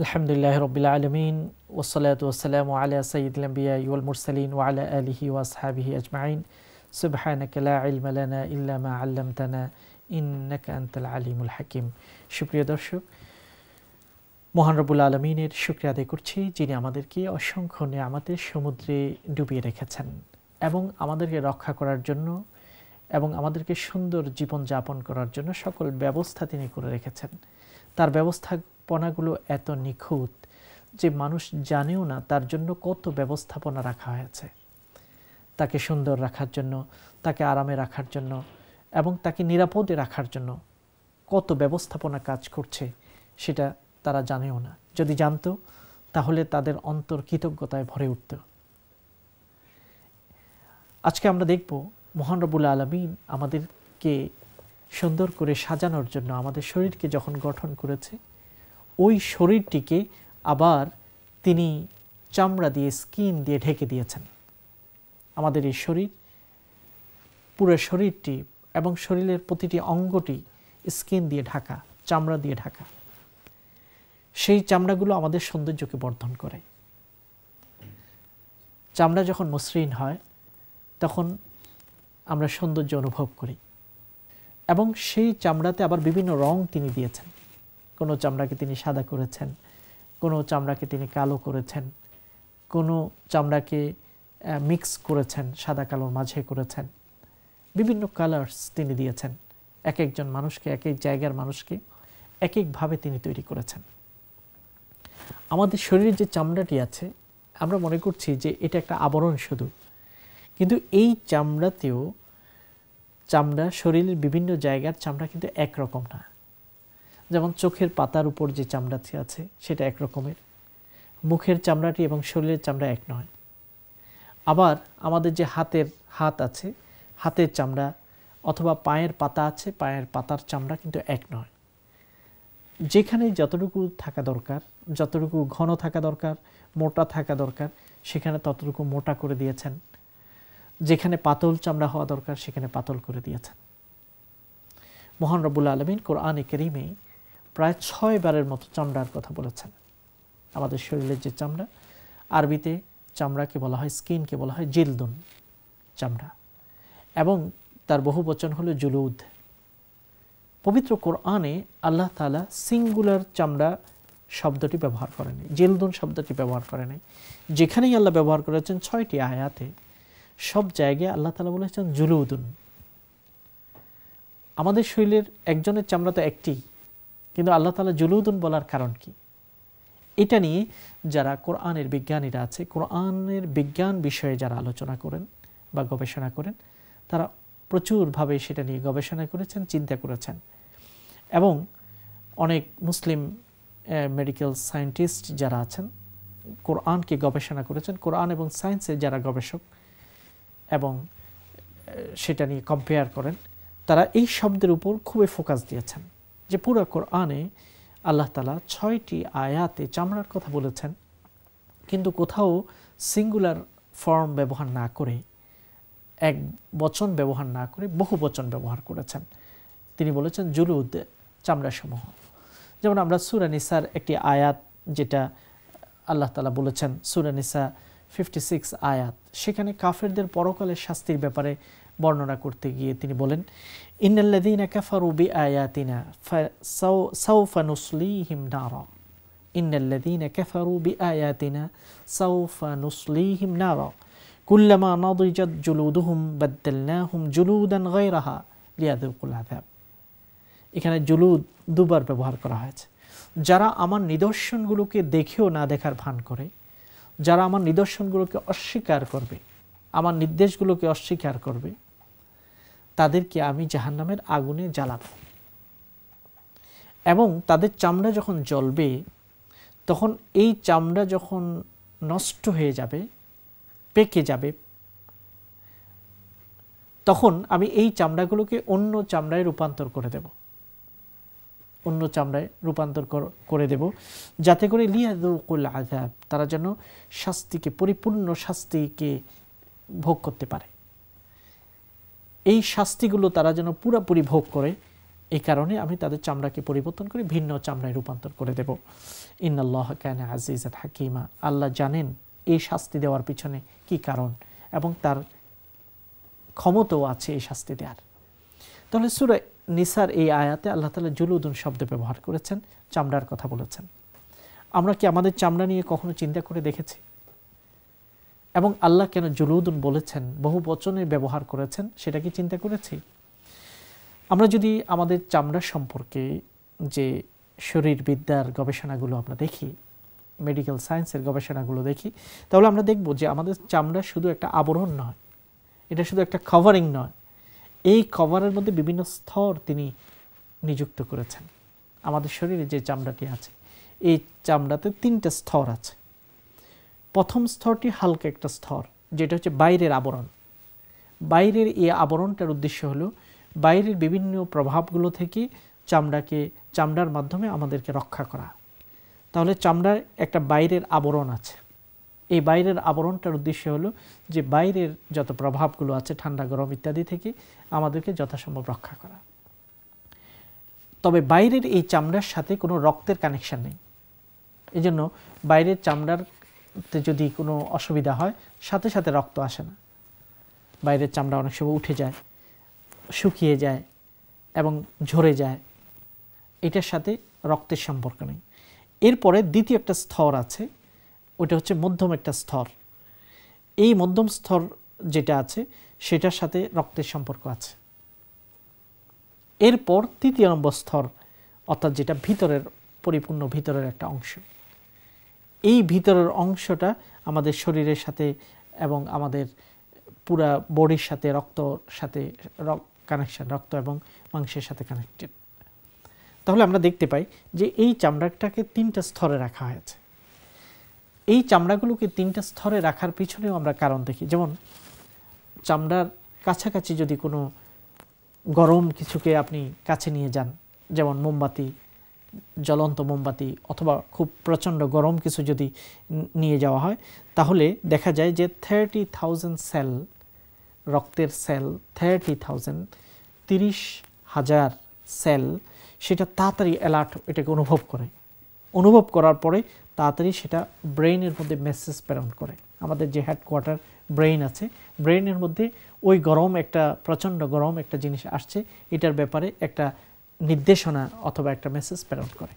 আলহামদুলিল্লাহি রাব্বিল আলামিন ওয়াসসালাতু ওয়াসসালামু আলা সাইয়্যিদিল আমবিয়া ওয়াল মুরসালিন ওয়া আলা আলিহি ওয়া আসহাবিহি আজমাইন সুবহানাকা লা ইলমা লানা ইল্লা মা 'আল্লামতানা ইন্নাকা আনতাল আলিমুল হাকিম। সুপ্রিয় দর্শক, মহান রব্বুল আলামিনের শুকরিয়া আদায় করছি, যিনি আমাদেরকে অসংখ্য নিয়ামতের সমুদ্রে ডুবিয়ে রেখেছেন এবং আমাদেরকে রক্ষা করার জন্য এবং আমাদেরকে সুন্দর জীবন যাপন করার জন্য সকল ব্যবস্থা তিনি করে রেখেছেন। তার ব্যবস্থাপনাগুলো এত নিখুঁত যে মানুষ জানেও না তার জন্য কত ব্যবস্থাপনা রাখা হয়েছে। তাকে সুন্দর রাখার জন্য, তাকে আরামে রাখার জন্য এবং তাকে নিরাপদে রাখার জন্য কত ব্যবস্থাপনা কাজ করছে সেটা তারা জানেও না। যদি জানতো তাহলে তাদের অন্তর কৃতজ্ঞতায় ভরে উঠত। আজকে আমরা দেখব মহান রব্বুল আলামিন আমাদেরকে সুন্দর করে সাজানোর জন্য আমাদের শরীরকে যখন গঠন করেছে, ওই শরীরটিকে আবার তিনি চামড়া দিয়ে, স্কিন দিয়ে ঢেকে দিয়েছেন। আমাদের এই শরীর, পুরো শরীরটি এবং শরীরের প্রতিটি অঙ্গটি স্কিন দিয়ে ঢাকা, চামড়া দিয়ে ঢাকা। সেই চামড়াগুলো আমাদের সৌন্দর্যকে বর্ধন করে। চামড়া যখন মসৃণ হয় তখন আমরা সৌন্দর্য অনুভব করি এবং সেই চামড়াতে আবার বিভিন্ন রং তিনি দিয়েছেন। কোনো চামড়াকে তিনি সাদা করেছেন, কোনো চামড়াকে তিনি কালো করেছেন, কোনো চামড়াকে মিক্স করেছেন, সাদা কালোর মাঝে করেছেন। বিভিন্ন কালার্স তিনি দিয়েছেন। এক একজন মানুষকে, এক এক জায়গার মানুষকে এক একভাবে তিনি তৈরি করেছেন। আমাদের শরীরের যে চামড়াটি আছে, আমরা মনে করছি যে এটা একটা আবরণ শুধু, কিন্তু এই চামড়াতেও চামড়া, শরীরের বিভিন্ন জায়গার চামড়া কিন্তু একরকম না। যেমন চোখের পাতার উপর যে চামড়াটি আছে সেটা এক রকমের, মুখের চামড়াটি এবং শরীরের চামড়া এক নয়। আবার আমাদের যে হাত আছে, হাতের চামড়া, অথবা পায়ের পাতা আছে, পায়ের পাতার চামড়া কিন্তু এক নয়। যেখানে যতটুকু থাকা দরকার, যতটুকু ঘন থাকা দরকার, মোটা থাকা দরকার, সেখানে ততটুকু মোটা করে দিয়েছেন। যেখানে পাতল চামড়া হওয়া দরকার সেখানে পাতল করে দিয়েছেন। মহান রব্বুল আলামিন কোরআনে কারীমে প্রায় 6 বারের মতো চামড়ার কথা বলেছেন। আমাদের শরীরের যে চামড়া, আরবিতে চামড়াকে বলা হয়, স্কিনকে বলা হয় জিলদুন, চামড়া, এবং তার বহু বচন হলো জুলুদ। পবিত্র কোরআনে আল্লাহ তাআলা সিঙ্গুলার চামড়া শব্দটি ব্যবহার করেনি, জিলদুন শব্দটি ব্যবহার করেনি। যেখানেই আল্লাহ ব্যবহার করেছেন 6টি আয়াতে, সব জায়গায় আল্লাহ তাআলা বলেছেন জুলুদুন। আমাদের শরীরের একজনের চামড়া তো একটি, কিন্তু আল্লাহ তাআলা জুলুদুন বলার কারণ কি? এটা নিয়ে যারা কোরআনের বিজ্ঞানীরা আছে, কোরআনের বিজ্ঞান বিষয়ে যারা আলোচনা করেন বা গবেষণা করেন, তারা প্রচুরভাবে সেটা নিয়ে গবেষণা করেছেন, চিন্তা করেছেন। এবং অনেক মুসলিম মেডিকেল সায়েন্টিস্ট যারা আছেন, কোরআনকে গবেষণা করেছেন, কোরআন এবং সায়েন্সের যারা গবেষক এবং সেটা নিয়ে কম্পেয়ার করেন, তারা এই শব্দের উপর খুবই ফোকাস দিয়েছেন যে পুরো কোরআনে আল্লাহ তাআলা 6টি আয়াতে চামড়ার কথা বলেছেন, কিন্তু কোথাও সিঙ্গুলার ফর্ম ব্যবহার না করে, এক বচন ব্যবহার না করে বহু বচন ব্যবহার করেছেন। তিনি বলেছেন জুলুদ, চামড়াসমূহ। যেমন আমরা সূরা নিসার একটি আয়াত, যেটা আল্লাহ তাআলা বলেছেন, সূরা নিসা 56 আয়াত, সেখানে কাফেরদের পরকালের শাস্তির ব্যাপারে বর্ণনা করতে গিয়ে তিনি বলেন, ইন্নাল্লাযীনা কাফারু বিআয়াতিনা সাওফা নুসলিহিম নারা, ইন্নাল্লাযীনা কাফারু বিআয়াতিনা সাওফা নুসলিহিম নারা কুল্লামা নাদিজাত জুলুদুহুম বাদদালনাহুম জুলুদান গায়রাহা লিয়াযুকুল আযাব। এখানে জুলুদ দুবার ব্যবহার করা হয়েছে। যারা আমার নিদর্শনগুলোকে দেখেও না দেখার ভান করে, যারা আমার নিদর্শনগুলোকে অস্বীকার করবে, আমার নির্দেশগুলোকে অস্বীকার করবে, তাদেরকে আমি জাহান্নামের আগুনে জ্বালাবো। এবং তাদের চামড়া যখন জ্বলবে, তখন এই চামড়া যখন নষ্ট হয়ে যাবে, পেকে যাবে, তখন আমি এই চামড়াগুলোকে অন্য চামড়ায় রূপান্তর করে দেব, অন্য চামড়ায় রূপান্তর করে দেব, যাতে করে লিয়াযুকুল আযাব, তারা যেন শাস্তিকে, পরিপূর্ণ শাস্তিকে ভোগ করতে পারে। এই শাস্তিগুলো তারা যেন পুরোপুরি ভোগ করে, এই কারণে আমি তাদের চামড়াকে পরিবর্তন করে ভিন্ন চামড়ায় রূপান্তর করে দেব। ইন্নাল্লাহ কানা আজিজান হাকিমা, আল্লাহ জানেন এই শাস্তি দেওয়ার পিছনে কি কারণ এবং তার ক্ষমতাও আছে এই শাস্তি দেওয়ার। তাহলে সূরা নিসার এই আয়াতে আল্লাহ তাআলা জুলুদুন শব্দ ব্যবহার করেছেন, চামড়ার কথা বলেছেন। আমরা কি আমাদের চামড়া নিয়ে কখনো চিন্তা করে দেখেছি? এবং আল্লাহ কেন জুলুদুন বলেছেন, বহু বচনে ব্যবহার করেছেন, সেটা কি চিন্তা করেছি? আমরা যদি আমাদের চামড়া সম্পর্কে যে শরীরবিদ্যার গবেষণাগুলো আমরা দেখি, মেডিকেল সায়েন্সের গবেষণাগুলো দেখি, তাহলে আমরা দেখব যে আমাদের চামড়া শুধু একটা আবরণ নয়, এটা শুধু একটা কভারিং নয়, এই কভারের মধ্যে বিভিন্ন স্তর তিনি নিযুক্ত করেছেন। আমাদের শরীরে যে চামড়াটি আছে, এই চামড়াতে 3টা স্তর আছে। প্রথম স্তরটি হালকা একটা স্তর, যেটা হচ্ছে বাইরের আবরণ। বাইরের এই আবরণটার উদ্দেশ্য হলো বাইরের বিভিন্ন প্রভাবগুলো থেকে চামড়ার মাধ্যমে আমাদেরকে রক্ষা করা। তাহলে চামড়ার একটা বাইরের আবরণ আছে। এই বাইরের আবরণটার উদ্দেশ্য হলো যে বাইরের যত প্রভাবগুলো আছে, ঠান্ডা গরম ইত্যাদি থেকে আমাদেরকে যথাসম্ভব রক্ষা করা। তবে বাইরের এই চামড়ার সাথে কোনো রক্তের কানেকশন নেই। এই জন্য বাইরের চামড়াতে যদি কোনো অসুবিধা হয়, সাথে সাথে রক্ত আসে না। বাইরের চামড়া অনেক সময় উঠে যায়, শুকিয়ে যায় এবং ঝরে যায়, এটার সাথে রক্তের সম্পর্ক নেই। এরপরে দ্বিতীয় একটা স্তর আছে, ওটা হচ্ছে মধ্যম একটা স্তর। এই মধ্যম স্তর যেটা আছে সেটার সাথে রক্তের সম্পর্ক আছে। এরপর তৃতীয় নম্বর স্তর, অর্থাৎ যেটা ভিতরের পরিপূর্ণ ভিতরের একটা অংশ। এই ভিতরের অংশটা আমাদের শরীরের সাথে এবং আমাদের পুরা বডির সাথে রক্তর সাথে কানেকশন, রক্ত এবং মাংসের সাথে কানেক্টেড। তাহলে আমরা দেখতে পাই যে এই চামড়াটাকে 3টা স্তরে রাখা হয়েছে। এই চামড়াগুলোকে 3টা স্তরে রাখার পিছনেও আমরা কারণ দেখি। যেমন চামড়ার কাছাকাছি যদি কোনো গরম কিছুকে আপনি কাছে নিয়ে যান, যেমন মোমবাতি, জ্বলন্ত মোমবাতি অথবা খুব প্রচণ্ড গরম কিছু যদি নিয়ে যাওয়া হয়, তাহলে দেখা যায় যে 30,000 সেল, রক্তের সেল 30,000, 30,000 সেল সেটা তাড়াতাড়ি অ্যালার্ট, এটাকে অনুভব করার পরে তাড়াতাড়ি সেটা ব্রেইনের মধ্যে মেসেজ প্রেরণ করে। আমাদের যে হেডকোয়ার্টার ব্রেইন আছে, ব্রেইনের মধ্যে ওই প্রচণ্ড গরম একটা জিনিস আসছে, এটার ব্যাপারে একটা নির্দেশনা অথবা একটা মেসেজ প্রেরণ করে।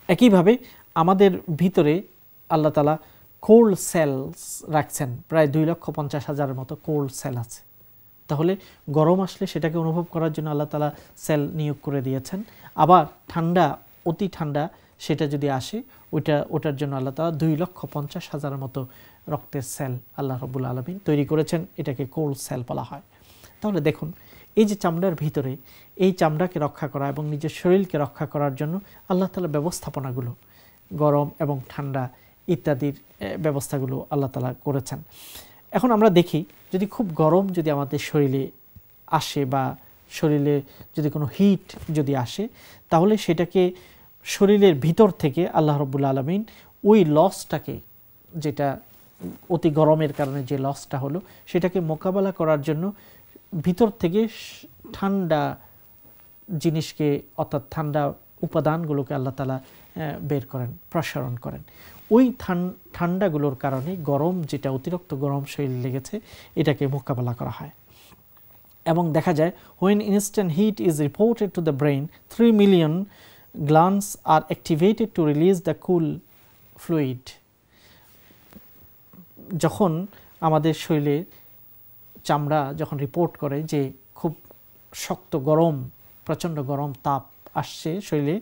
একইভাবে আমাদের ভিতরে আল্লাহ তাআলা কোল্ড সেলস রাখছেন, প্রায় 2,50,000 মতো কোল্ড সেল আছে। তাহলে গরম আসলে সেটাকে অনুভব করার জন্য আল্লাহ তাআলা সেল নিয়োগ করে দিয়েছেন। আবার ঠান্ডা, অতি ঠান্ডা সেটা যদি আসে, ওটার জন্য আল্লাহ তাআলা 2,50,000 মতো রক্তের সেল আল্লাহ রাব্বুল আলামিন তৈরি করেছেন, এটাকে কোল্ড সেল বলা হয়। তাহলে দেখুন, এই যে চামড়ার ভিতরে, এই চামড়াকে রক্ষা করা এবং নিজের শরীরকে রক্ষা করার জন্য আল্লাহ তাআলা ব্যবস্থাপনাগুলো, গরম এবং ঠান্ডা ইত্যাদির ব্যবস্থাগুলো আল্লাহ তাআলা করেছেন। এখন আমরা দেখি, যদি খুব গরম যদি আমাদের শরীরে আসে বা শরীরে যদি কোনো হিট যদি আসে, তাহলে সেটাকে শরীরের ভিতর থেকে আল্লাহ রাব্বুল আলামিন ওই লসটাকে, যেটা অতি গরমের কারণে যে লসটা হলো, সেটাকে মোকাবেলা করার জন্য ভিতর থেকে ঠান্ডা জিনিসকে, অর্থাৎ ঠান্ডা উপাদানগুলোকে আল্লাহ তাআলা বের করেন, প্রসারণ করেন। ওই ঠান্ডাগুলোর কারণে গরম, যেটা অতিরিক্ত গরম শরীরে লেগেছে, এটাকে মোকাবেলা করা হয়। এবং দেখা যায়, when instant heat is reported to the brain, 3 million glands are activated to release the cool fluid. যখন আমাদের শরীরে চামড়া যখন রিপোর্ট করে যে খুব শক্ত গরম, প্রচণ্ড গরম তাপ আসছে শরীরে,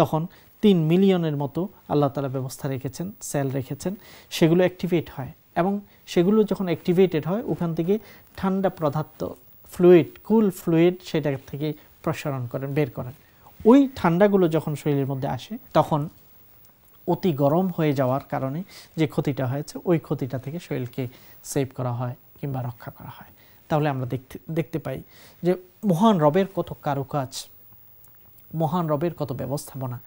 তখন 3 মিলিয়নের মতো আল্লাহ তাআলা ব্যবস্থা রেখেছেন, সেল রেখেছেন, সেগুলো অ্যাক্টিভেট হয়। এবং সেগুলো যখন অ্যাক্টিভেটেড হয়, ওখান থেকে ঠান্ডা পদার্থ, ফ্লুইড, কুল ফ্লুইড, সেটা থেকে প্রসারণ করেন, বের করেন। ওই ঠান্ডাগুলো যখন শরীরের মধ্যে আসে, তখন অতি গরম হয়ে যাওয়ার কারণে যে ক্ষতিটা হয়েছে, ওই ক্ষতিটা থেকে শরীরকে সেভ করা হয় কিংবা রক্ষা করা হয়। তাহলে আমরা দেখতে পাই যে মহান রবের কত কারুকাজ, মহান রবের কত ব্যবস্থাপনা।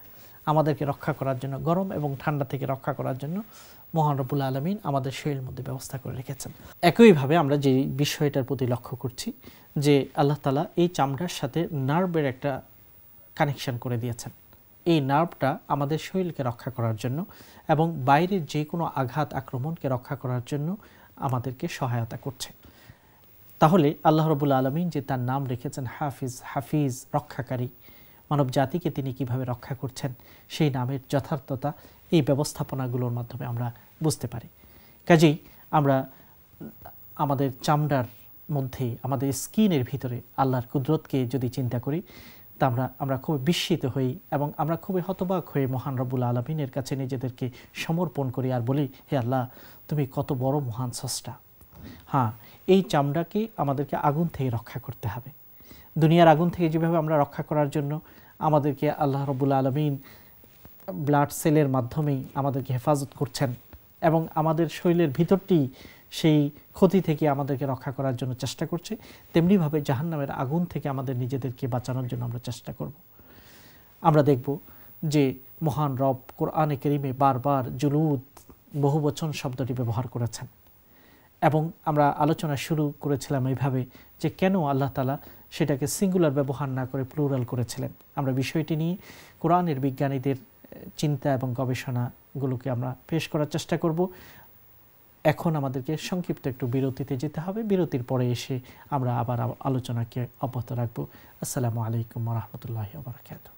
আমাদেরকে রক্ষা করার জন্য, গরম এবং ঠান্ডা থেকে রক্ষা করার জন্য মহান রব্বুল আলামিন আমাদের শরীরের মধ্যে ব্যবস্থা করে রেখেছেন। একইভাবে আমরা যে বিষয়টার প্রতি লক্ষ্য করছি যে আল্লাহ তাআলা এই চামড়ার সাথে নার্ভের একটা কানেকশন করে দিয়েছেন। এই নার্ভটা আমাদের শরীরকে রক্ষা করার জন্য এবং বাইরের যে কোনো আঘাত আক্রমণকে রক্ষা করার জন্য আমাদেরকে সহায়তা করছে। তাহলে আল্লাহ রাব্বুল আলামিন যে তার নাম রেখেছেন হাফিজ, রক্ষাকারী, মানব জাতিকে তিনি কিভাবে রক্ষা করছেন সেই নামের যথার্থতা এই ব্যবস্থাপনাগুলোর মাধ্যমে আমরা বুঝতে পারি। কাজেই আমরা আমাদের চামড়ার মধ্যে, আমাদের স্কিনের ভিতরে আল্লাহর কুদরতকে যদি চিন্তা করি, তা আমরা খুবই বিস্মিত হই এবং আমরা খুবই হতবাক হয়ে মহান রব্বুল আলামিনের কাছে নিজেদেরকে সমর্পণ করি আর বলি, হে আল্লাহ, তুমি কত বড় মহান স্রষ্টা। হ্যাঁ, এই চামড়াকে আমাদেরকে আগুন থেকে রক্ষা করতে হবে। দুনিয়ার আগুন থেকে যেভাবে আমরা রক্ষা করার জন্য আমাদেরকে আল্লাহ রাব্বুল আলামিন ব্লাড সেলের মাধ্যমেই আমাদেরকে হেফাজত করছেন এবং আমাদের শরীরের ভিতরটি সেই ক্ষতি থেকে আমাদেরকে রক্ষা করার জন্য চেষ্টা করছে, তেমনিভাবে জাহান্নামের আগুন থেকে আমাদের নিজেদেরকে বাঁচানোর জন্য আমরা চেষ্টা করব। আমরা দেখব যে মহান রব কোরআনে কারীমে বারবার জুলুদ, বহুবচন শব্দটি ব্যবহার করেছেন এবং আমরা আলোচনা শুরু করেছিলাম এইভাবে যে কেন আল্লাহ তাআলা সেটাকে সিঙ্গুলার ব্যবহার না করে প্লুরাল করেছিলেন। আমরা বিষয়টি নিয়ে কোরআনের বিজ্ঞানীদের চিন্তা এবং গবেষণাগুলোকে আমরা পেশ করার চেষ্টা করব। এখন আমাদেরকে সংক্ষিপ্ত একটু বিরতিতে যেতে হবে। বিরতির পরে এসে আমরা আবার আলোচনাকে অব্যাহত রাখব। আসসালামু আলাইকুম ওয়া রাহমাতুল্লাহি ওয়া বারাকাতুহু।